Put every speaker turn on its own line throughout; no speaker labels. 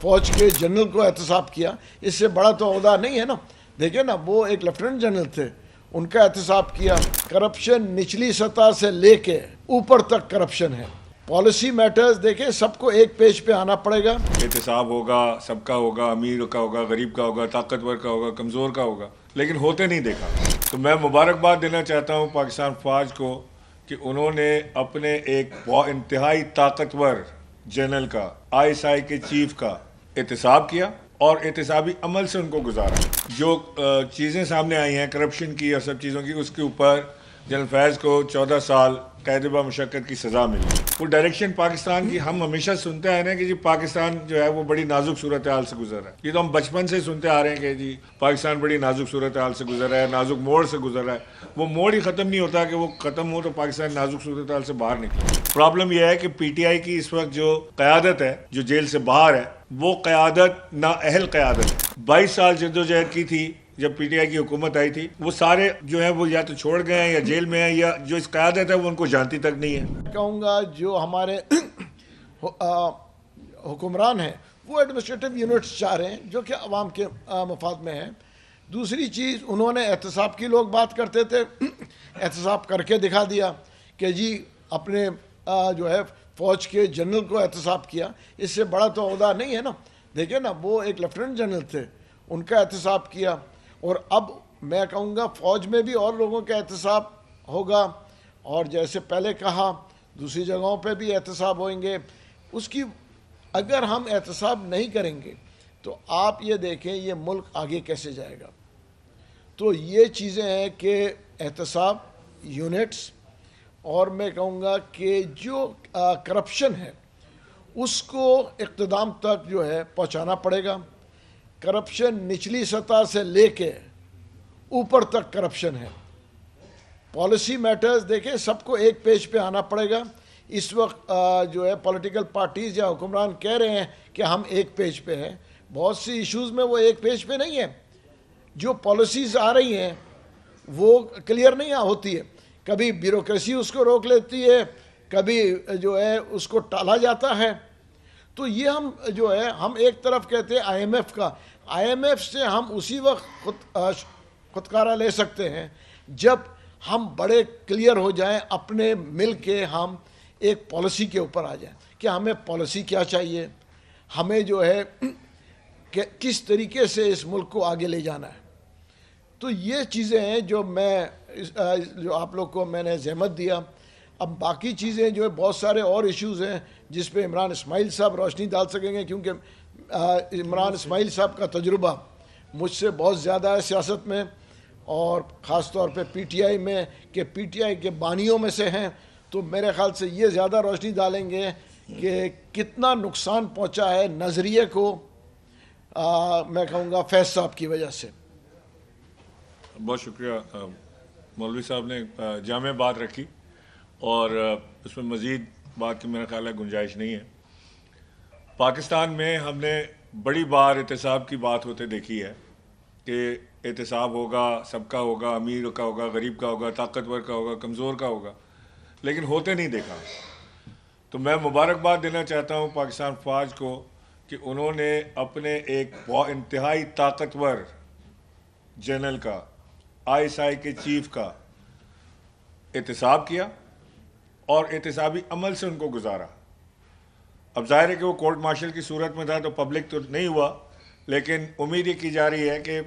فوج کے جنرل کو احتساب کیا، اس سے بڑا تو عہدہ نہیں ہے نا. دیکھیں نا، وہ ایک لیفٹیننٹ جنرل تھے، ان کا احتساب کیا. کرپشن نچلی سطح سے لے کے اوپر تک کرپشن ہے. پالیسی میٹرز دیکھیں، سب کو ایک پیج پہ آنا پڑے گا.
احتساب ہوگا، سب کا ہوگا، امیر کا ہوگا، غریب کا ہوگا، طاقتور کا ہوگا، کمزور کا ہوگا، لیکن ہوتے نہیں دیکھا. تو میں مبارکباد دینا چاہتا ہوں پاکستان فوج کو کہ انہوں نے اپنے ایک انتہائی طاقتور جنرل کا، ISI کے چیف کا احتساب کیا اور احتسابی عمل سے ان کو گزارا. جو چیزیں سامنے آئی ہیں کرپشن کی اور سب چیزوں کی، اس کے اوپر جنرل فیض کو 14 سال قید با مشقت کی سزا ملی. وہ ڈائریکشن پاکستان کی ہم ہمیشہ سنتے آئے ہیں کہ جی پاکستان جو ہے وہ بڑی نازک صورتحال سے گزر رہا ہے. یہ تو ہم بچپن سے سنتے آ رہے ہیں کہ جی پاکستان بڑی نازک صورتحال سے گزر رہا ہے، نازک موڑ سے گزر رہا ہے. وہ موڑ ہی ختم نہیں ہوتا کہ وہ ختم ہو تو پاکستان نازک صورتحال سے باہر نکلے. پرابلم یہ ہے کہ PTI کی اس وقت جو قیادت ہے، جو جیل سے باہر ہے، وہ قیادت نااہل قیادت ہے. 22 سال جدوجہد کی تھی جب PTI کی حکومت آئی تھی. وہ سارے جو ہیں وہ یا تو چھوڑ گئے ہیں یا جیل میں ہیں، یا جو اس قیادت ہے وہ ان کو جانتی تک نہیں ہے.
کہوں گا جو ہمارے حکمران ہیں وہ ایڈمنسٹریٹو یونٹس چاہ رہے ہیں جو کہ عوام کے مفاد میں ہیں. دوسری چیز، انہوں نے احتساب کی لوگ بات کرتے تھے، احتساب کر کے دکھا دیا کہ جی اپنے جو ہے فوج کے جنرل کو احتساب کیا. اس سے بڑا تو عہدہ نہیں ہے نا. دیکھیں نا، وہ ایک لیفٹیننٹ جنرل تھے، ان کا احتساب کیا. اور اب میں کہوں گا فوج میں بھی اور لوگوں کا احتساب ہوگا، اور جیسے پہلے کہا دوسری جگہوں پہ بھی احتساب ہوئیں گے. اس کی اگر ہم احتساب نہیں کریں گے تو آپ یہ دیکھیں یہ ملک آگے کیسے جائے گا. تو یہ چیزیں ہیں کہ احتساب یونٹس، اور میں کہوں گا کہ جو کرپشن ہے اس کو اقتدام تک جو ہے پہنچانا پڑے گا. کرپشن نچلی سطح سے لے کے اوپر تک کرپشن ہے. پالیسی میٹرز دیکھیں، سب کو ایک پیج پہ آنا پڑے گا. اس وقت جو ہے پولیٹیکل پارٹیز یا حکمران کہہ رہے ہیں کہ ہم ایک پیج پہ ہیں. بہت سی ایشوز میں وہ ایک پیج پہ نہیں ہیں. جو پالیسیز آ رہی ہیں وہ کلیئر نہیں ہوتی ہے. کبھی بیوروکریسی اس کو روک لیتی ہے، کبھی جو ہے اس کو ٹالا جاتا ہے. تو یہ ہم جو ہے ہم ایک طرف کہتے ہیں IMF کا، IMF سے ہم اسی وقت خودکارا لے سکتے ہیں جب ہم بڑے کلیئر ہو جائیں، اپنے مل کے ہم ایک پالیسی کے اوپر آ جائیں کہ ہمیں پالیسی کیا چاہیے، ہمیں جو ہے کہ کس طریقے سے اس ملک کو آگے لے جانا ہے. تو یہ چیزیں ہیں جو جو آپ لوگ کو میں نے زحمت دیا. اب باقی چیزیں جو ہے بہت سارے اور ایشوز ہیں جس پہ عمران اسماعیل صاحب روشنی ڈال سکیں گے، کیونکہ عمران اسماعیل صاحب کا تجربہ مجھ سے بہت زیادہ ہے سیاست میں، اور خاص طور پہ PTI میں، کہ PTI کے بانیوں میں سے ہیں. تو میرے خیال سے یہ زیادہ روشنی ڈالیں گے کہ کتنا نقصان پہنچا ہے نظریے کو، میں کہوں گا فیض صاحب کی وجہ سے.
بہت شکریہ. مولوی صاحب نے جامع بات رکھی اور اس میں مزید بات کی میرا خیال ہے گنجائش نہیں ہے. پاکستان میں ہم نے بڑی بار احتساب کی بات ہوتے دیکھی ہے کہ احتساب ہوگا، سب کا ہوگا، امیر کا ہوگا، غریب کا ہوگا، طاقتور کا ہوگا، کمزور کا ہوگا، لیکن ہوتے نہیں دیکھا. تو میں مبارکباد دینا چاہتا ہوں پاکستان فوج کو کہ انہوں نے اپنے ایک انتہائی طاقتور جنرل کا، ISI کے چیف کا احتساب کیا اور احتسابی عمل سے ان کو گزارا. اب ظاہر ہے کہ وہ کورٹ مارشل کی صورت میں تھا تو پبلک تو نہیں ہوا، لیکن امید یہ کی جا رہی ہے کہ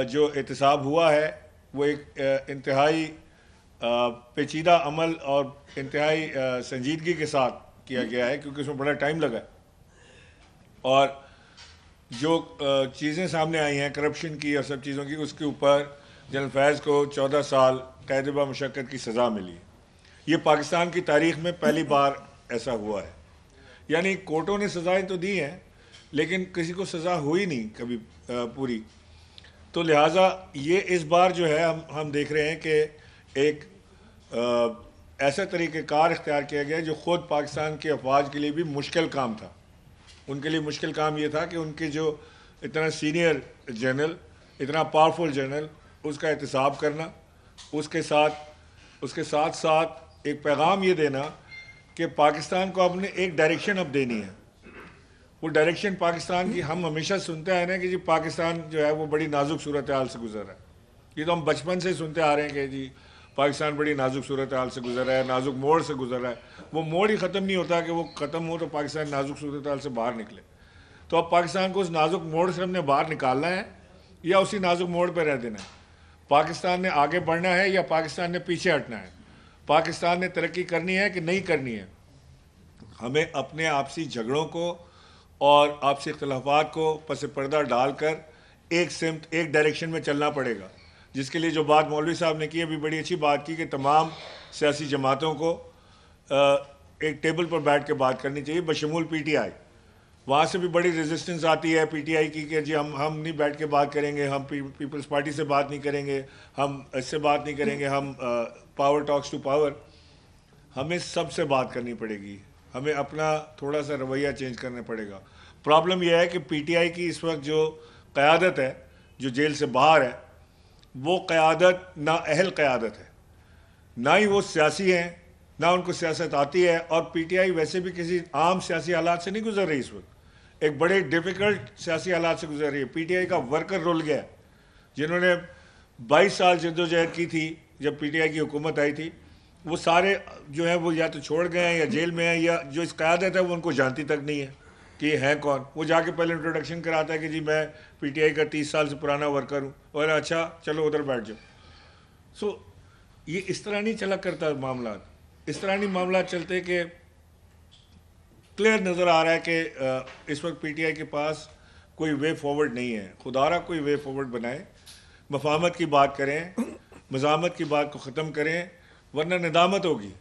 جو احتساب ہوا ہے وہ ایک انتہائی پیچیدہ عمل اور انتہائی سنجیدگی کے ساتھ کیا گیا ہے، کیونکہ اس میں بڑا ٹائم لگا. اور جو چیزیں سامنے آئی ہیں کرپشن کی اور سب چیزوں کی، اس کے اوپر جنرل فیض کو 14 سال قید با مشقت کی سزا ملی. یہ پاکستان کی تاریخ میں پہلی بار ایسا ہوا ہے. یعنی کورٹوں نے سزائیں تو دی ہیں لیکن کسی کو سزا ہوئی نہیں کبھی پوری. تو لہٰذا یہ اس بار جو ہے ہم دیکھ رہے ہیں کہ ایک ایسا طریقہ کار اختیار کیا گیا جو خود پاکستان کے افواج کے لیے بھی مشکل کام تھا. ان کے لیے مشکل کام یہ تھا کہ ان کے جو اتنا سینئر جنرل، اتنا پاورفل جنرل، اس کا احتساب کرنا، اس کے ساتھ ساتھ ایک پیغام یہ دینا کہ پاکستان کو اب نے ایک ڈائریکشن اب دینی ہے. وہ ڈائریکشن پاکستان کی ہم ہمیشہ سنتے آئے ہیں کہ جی پاکستان جو ہے وہ بڑی نازک صورتحال سے گزر رہا ہے. یہ تو ہم بچپن سے سنتے آ رہے ہیں کہ جی پاکستان بڑی نازک صورتحال سے گزر رہا ہے, نازک موڑ سے گزر رہا ہے. وہ موڑ ہی ختم نہیں ہوتا کہ وہ ختم ہو تو پاکستان نازک صورتحال سے باہر نکلے. تو اب پاکستان کو اس نازک موڑ سے ہم نے باہر نکالنا ہے یا اسی نازک موڑ پہ رہ دینا ہے؟ پاکستان نے آگے بڑھنا ہے یا پاکستان نے پیچھے ہٹنا ہے؟ پاکستان نے ترقی کرنی ہے کہ نہیں کرنی ہے؟ ہمیں اپنے آپسی جھگڑوں کو اور آپسی اختلافات کو پس پردہ ڈال کر ایک سمت ایک ڈائریکشن میں چلنا پڑے گا. جس کے لیے جو بات مولوی صاحب نے کی ابھی بڑی اچھی بات کی کہ تمام سیاسی جماعتوں کو ایک ٹیبل پر بیٹھ کے بات کرنی چاہیے بشمول پی ٹی آئی. وہاں سے بھی بڑی ریزسٹنس آتی ہے پی ٹی آئی کی کہ جی ہم نہیں بیٹھ کے بات کریں گے, ہم پیپلز پارٹی سے بات نہیں کریں گے, ہم اس سے بات نہیں کریں گے, ہم پاور ٹاکس ٹو پاور. ہمیں سب سے بات کرنی پڑے گی, ہمیں اپنا تھوڑا سا رویہ چینج کرنا پڑے گا. پرابلم یہ ہے کہ پی ٹی آئی کی اس وقت جو قیادت ہے جو جیل سے باہر ہے وہ قیادت نا اہل قیادت ہے, نہ ہی وہ سیاسی ہیں نہ ان کو سیاست آتی ہے. اور پی ٹی آئی ویسے بھی کسی عام سیاسی حالات سے نہیں گزر رہی, اس وقت ایک بڑے ڈیفیکلٹ سیاسی حالات سے گزر رہی ہے. پی ٹی آئی کا ورکر رول گیا, جنہوں نے 22 سال جدوجہد کی تھی جب پی ٹی آئی کی حکومت آئی تھی, وہ سارے جو ہیں وہ یا تو چھوڑ گئے ہیں یا جیل میں ہیں, یا جو اس قیادت ہے وہ ان کو جانتی تک نہیں ہے کہ یہ ہے کون. وہ جا کے پہلے انٹروڈکشن کراتا ہے کہ جی میں پی ٹی آئی کا 30 سال سے پرانا ورکر ہوں, اور اچھا چلو ادھر بیٹھ جاؤ. سو یہ اس طرح نہیں چلا کرتا معاملات, اس طرح نہیں معاملات چلتے کہ کلیئر نظر آ رہا ہے کہ اس وقت پی ٹی آئی کے پاس کوئی وے فارورڈ نہیں ہے. خدا را کوئی وے فارورڈ بنائے, مفاہمت کی بات کریں, مزاحمت کی بات کو ختم کریں, ورنہ ندامت ہوگی.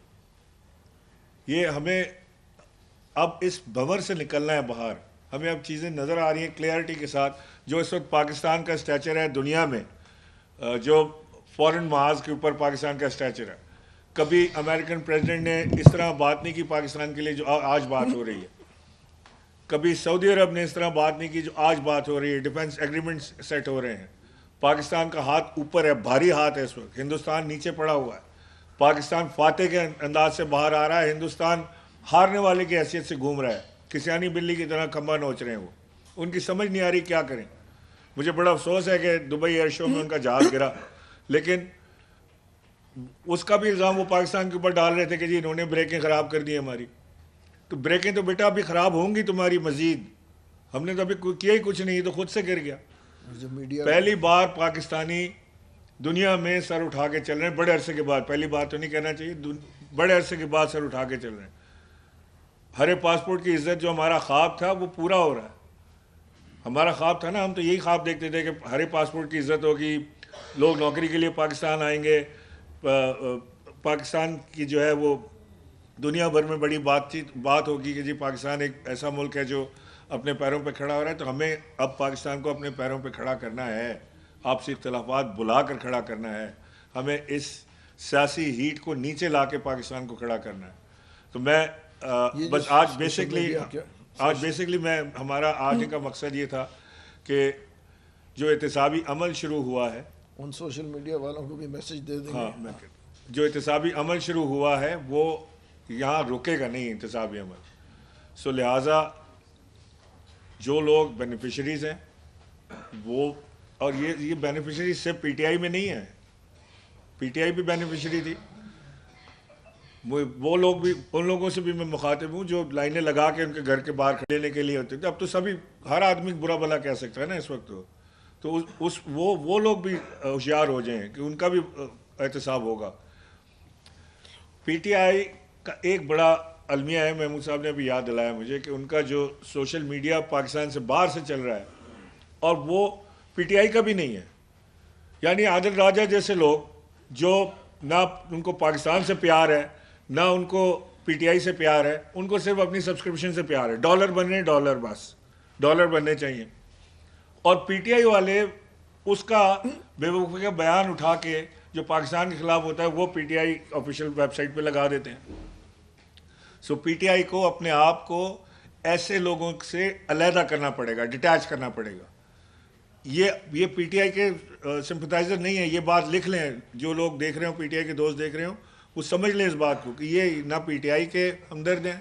یہ ہمیں اب اس بھنور سے نکلنا ہے باہر. ہمیں اب چیزیں نظر آ رہی ہیں کلیئرٹی کے ساتھ. جو اس وقت پاکستان کا اسٹیچر ہے دنیا میں, جو فورن محاذ کے اوپر پاکستان کا اسٹیچر ہے, کبھی امریکن پریزیڈنٹ نے اس طرح بات نہیں کی پاکستان کے لیے جو آج بات ہو رہی ہے. کبھی سعودی عرب نے اس طرح بات نہیں کی جو آج بات ہو رہی ہے. ڈیفنس ایگریمنٹس سیٹ ہو رہے ہیں. پاکستان کا ہاتھ اوپر ہے, بھاری ہاتھ ہے اس وقت. ہندوستان نیچے پڑا ہوا ہے. پاکستان فاتح کے انداز سے باہر آ رہا ہے, ہندوستان ہارنے والے کی حیثیت سے گھوم رہا ہے. کسیانی بلی کی طرح کھمبا نوچ رہے ہیں. وہ ان کی سمجھ نہیں آ رہی کیا کریں. مجھے بڑا افسوس ہے کہ دبئی ایئر شو میں ان کا جہاز گرا, لیکن اس کا بھی الزام وہ پاکستان کے اوپر ڈال رہے تھے کہ جی انہوں نے بریکیں خراب کر دی ہماری. تو بریکیں تو بیٹا ابھی خراب ہوں گی تمہاری مزید, ہم نے تو ابھی کیا ہی کچھ نہیں, تو خود سے گر گیا. پہلی بار پاکستانی دنیا میں سر اٹھا کے چل رہے ہیں بڑے عرصے کے بعد. پہلی بار تو نہیں کہنا چاہیے, بڑے عرصے کے بعد سر اٹھا کے چل رہے ہیں. ہرے پاسپورٹ کی عزت جو ہمارا خواب تھا وہ پورا ہو رہا ہے. ہمارا خواب تھا نا, ہم تو یہی خواب دیکھتے تھے کہ ہرے پاسپورٹ کی عزت ہوگی, لوگ نوکری کے لیے پاکستان آئیں گے, پاکستان کی جو ہے وہ دنیا بھر میں بڑی بات ہوگی کہ جی پاکستان ایک ایسا ملک ہے جو اپنے پیروں پہ کھڑا ہو رہا ہے. تو ہمیں اب پاکستان کو اپنے پیروں پہ کھڑا کرنا ہے, آپسی اختلافات بلا کر کھڑا کرنا ہے. ہمیں اس سیاسی ہیٹ کو نیچے لا کے پاکستان کو کھڑا کرنا ہے. تو میں بس آج بیسکلی میں ہمارا آج کا مقصد یہ تھا کہ جو احتسابی عمل شروع ہوا ہے,
ان سوشل میڈیا والوں کو بھی میسج دے دیں گے.
ہاں, جو احتسابی عمل شروع ہوا ہے وہ یہاں رکے گا نہیں احتسابی عمل. سو لہٰذا جو لوگ بینیفیشریز ہیں وہ, اور یہ بینیفیشریز صرف پی ٹی آئی میں نہیں ہے, پی ٹی آئی بھی بینیفیشری تھی. وہ لوگ بھی, ان لوگوں سے بھی میں مخاطب ہوں جو لائنیں لگا کے ان کے گھر کے باہر کھڑے کے لیے ہوتے تھے. اب تو سبھی, ہر آدمی برا بھلا کہہ سکتا ہے نا اس وقت. تو وہ لوگ بھی ہوشیار ہو جائیں کہ ان کا بھی احتساب ہوگا. پی ٹی آئی کا ایک بڑا المیہ ہے, محمود صاحب نے ابھی یاد دلایا مجھے, کہ ان کا جو سوشل میڈیا پاکستان سے باہر سے چل رہا ہے اور وہ پی ٹی آئی کا بھی نہیں ہے. یعنی عادل راجہ جیسے لوگ جو نہ ان کو پاکستان سے پیار ہے نہ ان کو پی ٹی آئی سے پیار ہے, ان کو صرف اپنی سبسکرپشن سے پیار ہے. ڈالر بن رہے ہیں, ڈالر, بس ڈالر بننے چاہیے. اور پی ٹی آئی والے اس کا بے وقوفی کا بیان اٹھا کے جو پاکستان کے خلاف ہوتا ہے وہ P T I official website پہ لگا دیتے ہیں. سو پی ٹی آئی کو اپنے آپ کو ایسے لوگوں سے علیحدہ کرنا پڑے گا, ڈیٹیچ کرنا پڑے گا. یہ پی ٹی آئی کے سمپتھائزر نہیں ہے. یہ بات لکھ لیں, جو لوگ دیکھ رہے ہوں, پی ٹی آئی کے دوست دیکھ رہے ہوں, وہ سمجھ لیں اس بات کو کہ یہ نہ پی ٹی آئی کے ہمدرد ہیں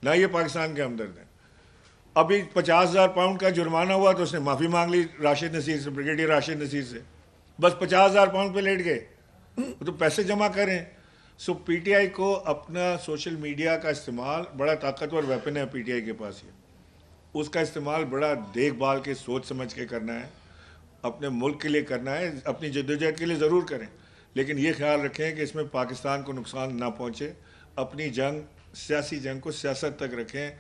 نہ یہ پاکستان کے ہمدرد ہیں. ابھی 50,000 پاؤنڈ کا جرمانہ ہوا تو اس نے معافی مانگ لی راشد نصیر سے, بریگیڈیئر راشد نصیر سے, بس 50,000 پاؤنڈ پہ لیٹ گئے. وہ تو پیسے جمع کریں. سو پی ٹی آئی کو اپنا سوشل میڈیا کا استعمال, بڑا طاقتور ویپن ہے پی ٹی آئی کے پاس, یہ اس کا استعمال بڑا دیکھ بھال کے سوچ سمجھ کے کرنا ہے, اپنے ملک کے لیے کرنا ہے, اپنی جدوجہد کے لیے ضرور کریں, لیکن یہ خیال رکھیں کہ اس میں پاکستان کو نقصان نہ پہنچے. اپنی جنگ, سیاسی جنگ کو سیاست تک رکھیں,